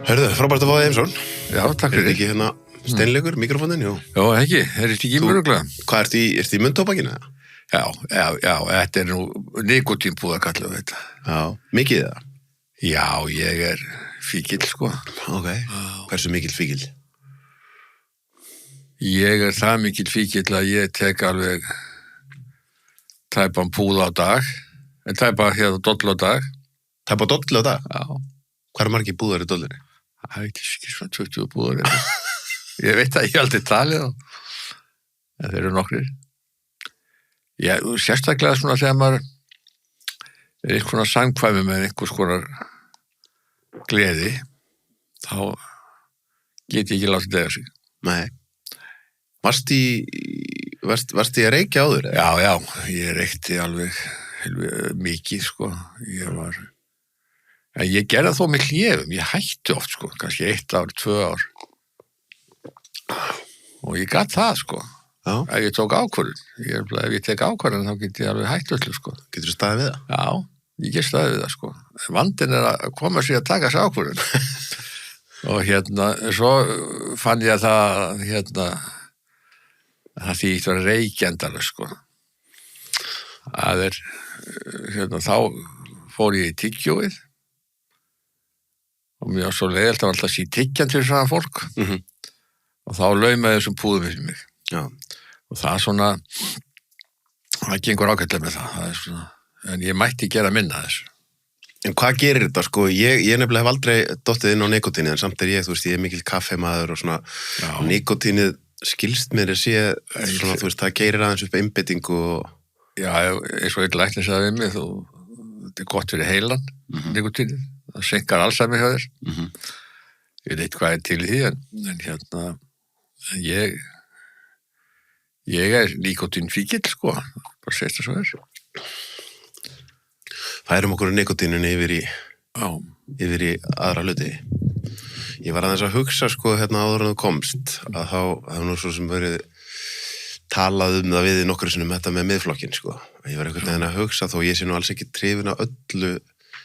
Hörðu, frábært að fá þig Eimsson. Já, takk fyrir. Ekki hérna steinleikur, mikrofónin, jú. Já, ekki, þetta ekki mörgulega. Hvað ertu í munntóbakinu? Já, þetta nú nikotínpúða kallar þetta. Já, mikið það? Já, ég fíkill, sko. Ok, hversu mikill fíkill? Ég það mikill fíkill að ég tek alveg tæpan púða á dag, tæpa dollu á dag. Tæpa dollu á dag? Já. Hvað margir búðar í dollunni? Það ekki svona 20 búðar. Ég veit að ég aldrei talið en þeir eru nokkrir. Já, sérstaklega svona þegar maður eitthvað svona samkvæmi með einhvers konar gleði, þá get ég ekki látið dega sig. Nei. Varst í að reykja áður? Já, ég reykti alveg mikið, sko. Ég gerði þó með hléfum, ég hætti oft, sko, kannski 1 ár, 2 ár. Og ég gat það, sko. Já. Ef ég tók ákvörðun. Ef ég tek ákvörðun, þá get ég alveg hætt öllu, sko. Getur þú staðið við það? Já, ég get staðið við það, sko. Vandinn að koma sér að taka sér ákvörðun. Og svo fann ég að það þýtt var reykjendalegt, sko. Þá fór ég í tyggjóið og mér var svo leiðilt að alltaf sé tyggjan til svona fólk. Og þá laumaði þessum púðum fyrir mig. Já. Og það gengur ágætlega með það svona, en ég mætti gera minna þessu. En hvað gerir þetta, sko? Ég nefnilega hef aldrei dottið inn á nikotínið, en samt ég er mikill kaffemaður og svona. Já. Nikotínið skilst mér að sé svona, það geirir aðeins upp einbeitingu og... Já, eins og einn læknir sagði við mig, þetta gott fyrir heilan, nikotínið. Það senkar Alzheimer hjá þér. Ég veit hvað til í því, en ég nikotínfíkill, sko. Bara segist það svo Færum okkur nikotínunni yfir í aðra hluti. Ég var aðeins að hugsa, sko, áður en þú komst, að þá hefur nú svo sem verið talað það við nokkru sinnum þetta með miðflokkinn, sko. Ég var einhvern veginn að hugsa þó ég sé nú alls ekki hrifin af öllu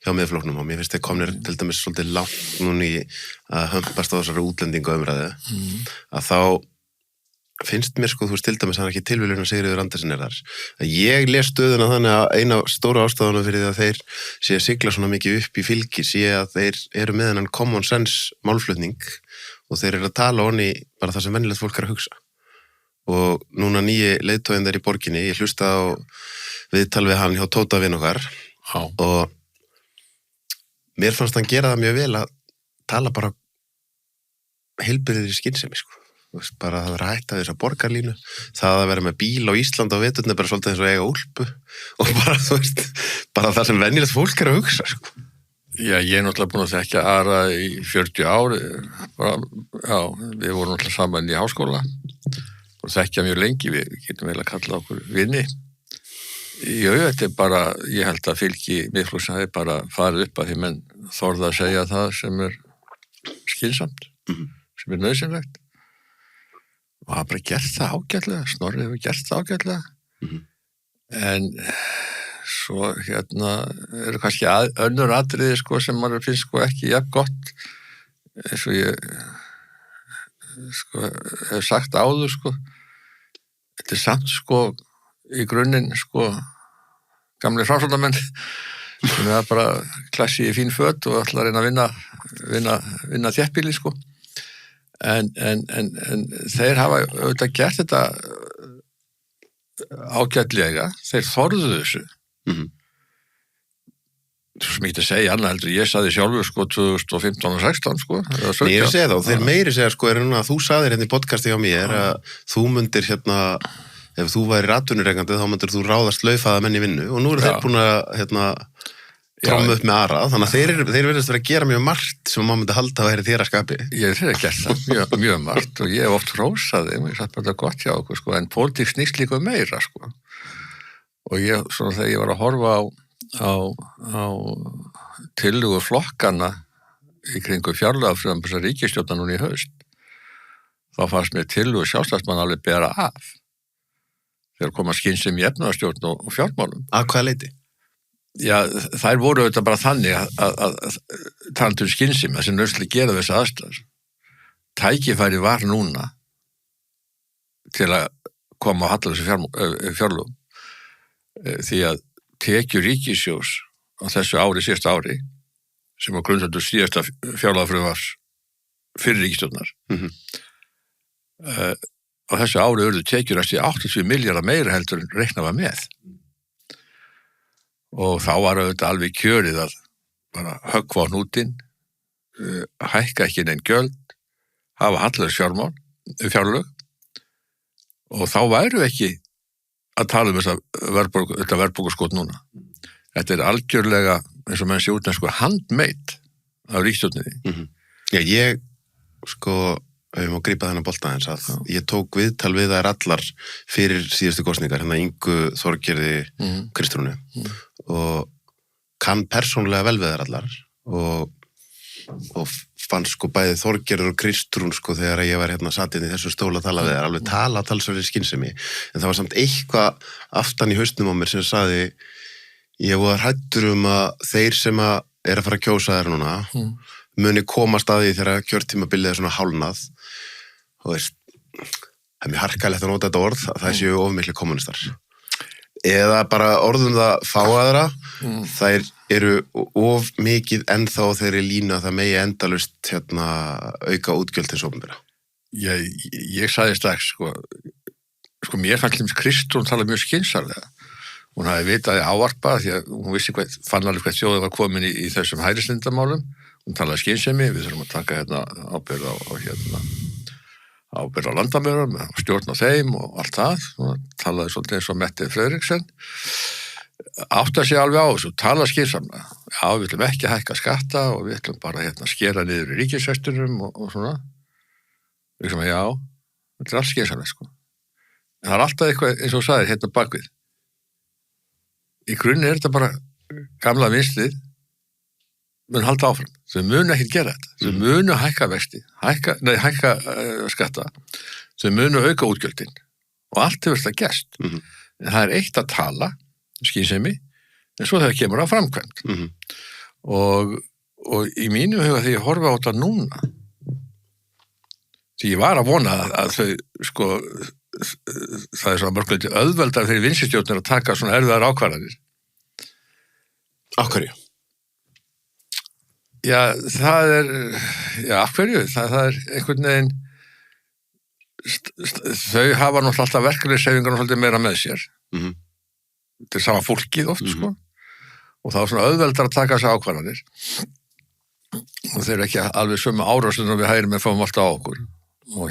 hjá miðflokknum og mér finnst þeir komnir til dæmis svolítið langt núna í að hömpast á þessari útlendingu umræðu, að þá finnst mér, sko, þú veist til dæmis hann ekki tilviljun að Sigríður Andersen þar. Ég les stöðuna þannig að eina stóra ástæðuna fyrir því að þeir sé að sigla svona mikið upp í fylgi sé að þeir eru með hennan common sense málflutning og þeir eru að tala honni bara það sem venjulegt fólk að hugsa. Og núna nýji leiðtoginn þar í borginni, ég hlusta á viðtal við hann hjá Tóta vin okkar og mér fannst hann gera það mjög vel að tala bara heilbrigðri skynsemi, sko. Bara það að hætta þessa borgarlínu, það að vera með bíl á Ísland á veturna bara svolítið eins og eiga úlpu og bara, bara það sem venjulegt fólk að hugsa, sko. Já, ég náttúrulega búin að þekkja Ara í 40 ár, við vorum náttúrulega saman í háskóla og þekkja mjög lengi, við getum eiginlega kallað okkur vini. Jú, þetta bara, ég held að fylgi miðflokksins hafi bara farið upp að því menn þorða að segja það sem skynsamt, sem nauðsynlegt. Og hafa bara gert það ágætlega, Snorri hefur gert það ágætlega. En svo eru kannski önnur atriði, sko, sem maður finnst, sko, ekki jafn gott, eins og ég hef sagt áður, sko. Þetta samt, sko, í grunninn, sko, gamli framsóknarmenn sem bara klassi í fín föt og ætla að reyna að vinna þéttbýli, sko. En þeir hafa auðvitað gert þetta ágætlega, þeir þorðu þessu. Svo sem ég ekki að segja annað heldur, ég saði sjálfur, sko, 2015 og 16, sko. Nei, ég segja þá, þeir meiri segja, sko, núna að þú saðir í podcasti á mér að þú mundir ef þú væri atvinnurekandi þá myndir þú ráðast laufaða menn í vinnu og nú eru þeir búin að tróma upp með Ara, þannig að þeir verðast vera að gera mjög margt sem maður myndi halda að vera þér að skapi. Ég hef gert það mjög margt og ég hef oft hrósað þeim og ég satt bara gott hjá okkur, sko, en pólitík snýst líka meira, sko. Og svona þegar ég var að horfa á tillögur flokkana í kringu fjárlagafrumvarp þessar ríkisstjórnar núna í haust, þá fannst mér tillögur Sjálfstæðismanna alveg bera af þegar koma skynsemi í efnahagsstjórn og fjármálum. Að hvaða leyti? Já, þær voru auðvitað bara þannig að talandi skynsemi sem nöðslega gera þessi aðstæður. Tækifæri var núna til að koma á hallar þessi fjárlögum. Því að tekjur ríkissjóðs á þessu ári, síðasta ári, sem á grundvelli síðasta fjárlagafrumvarps fyrir ríkisstjórnar. Á þessu ári urðu tekjur eftir 80 milljarða meira heldur en reiknað var með. Og þá var auðvitað alveg kjörið að bara höggva á hnútinn, hækka ekki neinn gjöld, hafa hallæðis fjárlög og þá væru ekki að tala þetta verðbólguskot núna. Þetta er algjörlega, eins og menn sé út handmade af ríkisstjórninni. Já, ég ef ég má grípa þennan bolta eins að ég tók viðtal við þær allar fyrir síðustu kosningar, hérna Ingu, Þorgerði, Kristrúnu og kann persónulega vel við þær allar og fann bæði Þorgerður og Kristrún þegar ég var hérna satt inn í þessu stóla að tala við þær, alveg talsverðri skynsemi, en það var samt eitthvað aftan í hausnum á mér sem sagði ég var hræddur að þeir sem er að fara að kjósa þær núna muni komast að því þegar kjörtímabilið er svona hálnað og það er mjög harkalegt að nota þetta orð að það séu of miklir kommunistar eða bara orðum það fáaðra þær eru of mikið ennþá þeirri lína að það megi endalaust auka útgjöld hins opinbera. Ég sagði strax mér fannst Kristrún tala mjög skynsamlega. Hún hafði vitað ávarpa því að hún vissi fann alveg hvað þjóðin var komin í þessum hælisleindamálum. Hún talaði skynsemi, við þurfum að taka ábyrgð á landamörum, stjórn á þeim og allt það. Hún talaði svolítið eins og Mette Frederiksen. Átti að sé alveg á þessu, talaði skynsamlega. Já, við ætlum ekki að hækka skatta og við ætlum bara skera niður í ríkisrekstrinum og svona. Já, þetta er allt skynsamlega, En það er alltaf eitthvað, eins og þú sagðir, bakvið. Í grunni er þetta bara gamla vinstrið mun halda áfram. Þau munu ekkert gera þetta. Þau munu hækka vexti, hækka skatta. Þau munu auka útgjöldin og allt hefur þetta gerst. En það er eitt að tala, skynsemi, en svo þegar kemur á framkvæmd. Og í mínum huga þegar ég horfa á þetta núna, því ég var að vona að þau, það er svona mörgleiti auðveldar fyrir vinstristjórnir að taka svona erfiðar ákvarðanir. Af hverju? Já, það er, af hverju? Það er einhvern veginn, þau hafa náttúrulega alltaf verkefnishreyfingarnar svolítið meira með sér. Þetta er sama fólkið oft, og það er svona auðveldar að taka þessi ákvarðanir. Og þeir eru ekki alveg sömu árástunum við hægri með fáum alltaf á okkur. Og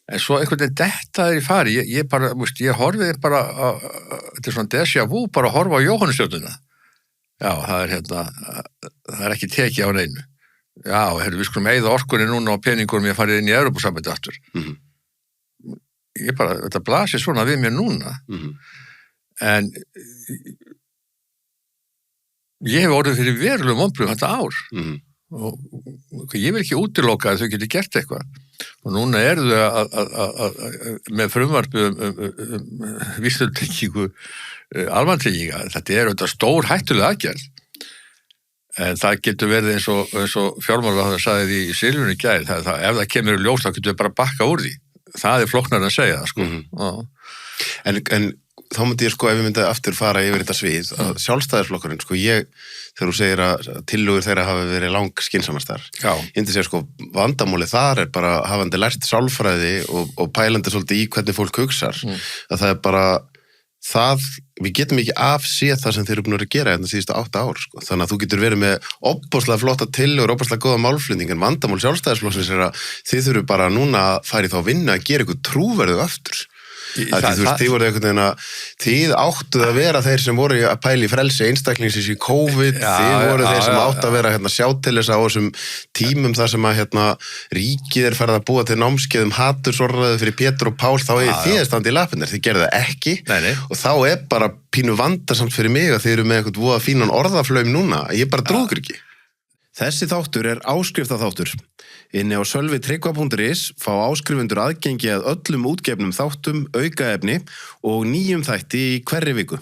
en svo einhvern veginn þetta er í fari, ég horfið bara, þetta er svona déjà vu, bara að horfa á Jóhannestjörnuna. Já, það er ekki tekið á neinu. Já, við skulum eyða orkunni núna á peningurum ég farið inn í Evrópusambandið aftur. Þetta blasir svona við mér núna. En ég hef orðið fyrir verulegum vonbrigðum þetta ár. Og ég vil ekki útiloka að þau geti gert eitthvað. Og núna þau með frumvarpi víslutengingu almannatrygginga. Þetta auðvitað stór hættuleg aðgerð. En það getur verið eins og fjármálaráðherra sagði í Silfrinu í gær, ef það kemur í ljós þá getur við bara bakka úr því. Það er flóknara að segja það, En þá myndi ég ef ég myndi aftur fara yfir þetta svið að Sjálfstæðisflokkurinn, þegar þú segir að tillögur þeirra hafi verið skynsamastar. Ég myndi segja vandamálið þar er bara hafandi lært sálfræði og pælandi svolítið í hvernig fólk hugsar, að það er bara við getum ekki afséð það sem þeir eru búin að gera hérna síðustu 8 ár, Þannig að þú getur verið með opbóðslega flotta tillögur, opbóðslega góða málflutning, en vandamál Sjálfstæðisflokksins er að þið þurfum bara núna að fara í þá vinna að gera eitthvað trúverðu aftur. Þið voru einhvern veginn að þið áttuð að vera þeir sem voru að pæla í frelsi einstaklingsins í COVID, þið voru þeir sem áttu að vera sjá til þess á þessum tímum þar sem að ríkið er farið að búa til námskeið hatursorðræðu fyrir Pétur og Pál, þá þið standi í lappirnar, þið gerðu það ekki. Og þá er bara pínu vandarsamt fyrir mig að þið eru með eitthvað voða fínan orðaflaum núna, ég bara trúi ekki. Þessi þáttur er áskriftaþáttur. Inni á sölvitryggva.is fá áskrifundur aðgengi að öllum útgefnum þáttum, aukaefni og nýjum þætti í hverri viku.